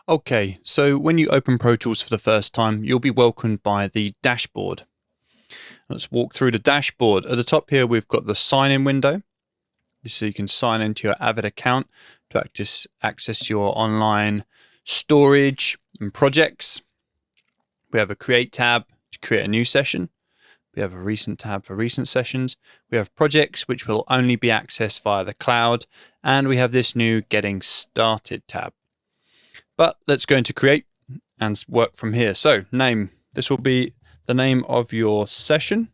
Okay, so when you open Pro Tools for the first time, you'll be welcomed by the dashboard. Let's walk through the dashboard. At the top here, we've got the sign-in window. So you can sign into your Avid account to access your online storage and projects. We have a Create tab to create a new session. We have a Recent tab for recent sessions. We have projects, which will only be accessed via the cloud. And we have this new Getting Started tab. But let's go into Create and work from here. So name, this will be the name of your session.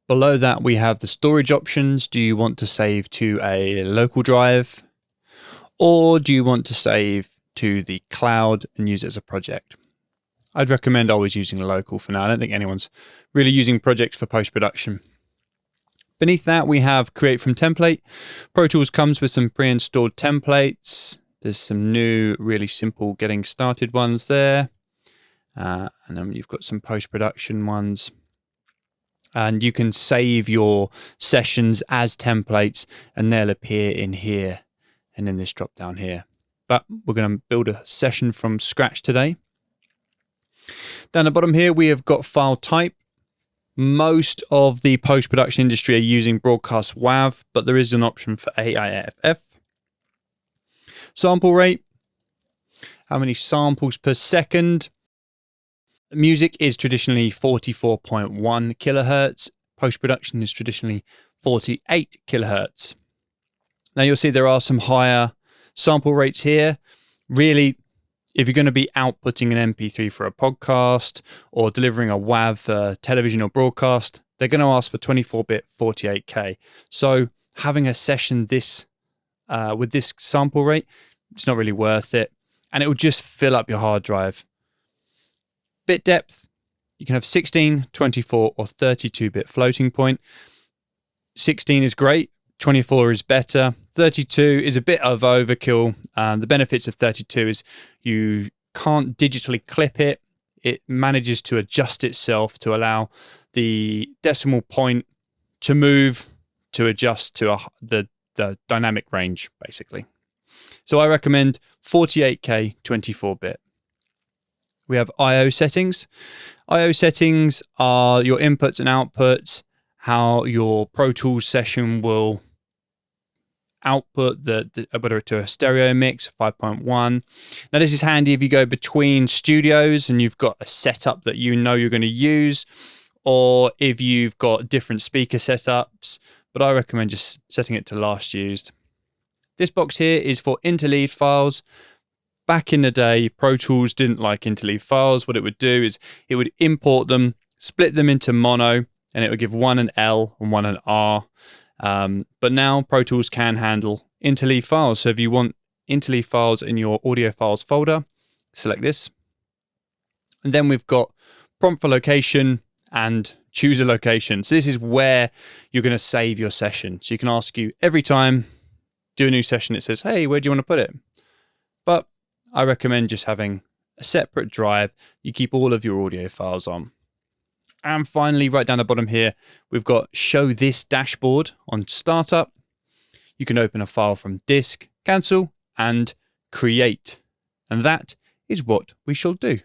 Below that, we have the storage options. Do you want to save to a local drive, or do you want to save to the cloud and use it as a project? I'd recommend always using local for now. I don't think anyone's really using projects for post-production. Beneath that, we have Create from Template. Pro Tools comes with some pre-installed templates. There's some new, really simple getting started ones there. And then you've got some post-production ones. And you can save your sessions as templates, and they'll appear in here and in this drop down here. But we're going to build a session from scratch today. Down the bottom here, we have got file type. Most of the post-production industry are using broadcast WAV, but there is an option for AIFF. Sample rate, how many samples per second. Music is traditionally 44.1 kilohertz. Post-production is traditionally 48 kilohertz. Now you'll see there are some higher sample rates here. Really, if you're going to be outputting an MP3 for a podcast or delivering a WAV for television or broadcast, they're going to ask for 24-bit 48K. So having a session with this sample rate, it's not really worth it. And it will just fill up your hard drive. Bit depth, you can have 16, 24, or 32-bit floating point. 16 is great, 24 is better, 32 is a bit of overkill. The benefits of 32 is you can't digitally clip it. It manages to adjust itself to allow the decimal point to move to adjust to the dynamic range, basically. So I recommend 48K 24-bit. We have I/O settings. I/O settings are your inputs and outputs, how your Pro Tools session will output whether to a stereo mix, 5.1. Now this is handy if you go between studios and you've got a setup that you know you're going to use, or if you've got different speaker setups, but I recommend just setting it to last used. This box here is for interleaved files. Back in the day, Pro Tools didn't like interleaved files. What it would do is it would import them, split them into mono, and it would give one an L and one an R. But now Pro Tools can handle interleaved files. So if you want interleaved files in your audio files folder, select this. And then we've got prompt for location and choose a location. So this is where you're going to save your session. So you can ask you every time, do a new session, it says, hey, where do you want to put it? But I recommend just having a separate drive. You keep all of your audio files on. And finally, right down the bottom here, we've got show this dashboard on startup. You can open a file from disk, cancel, and create. And that is what we shall do.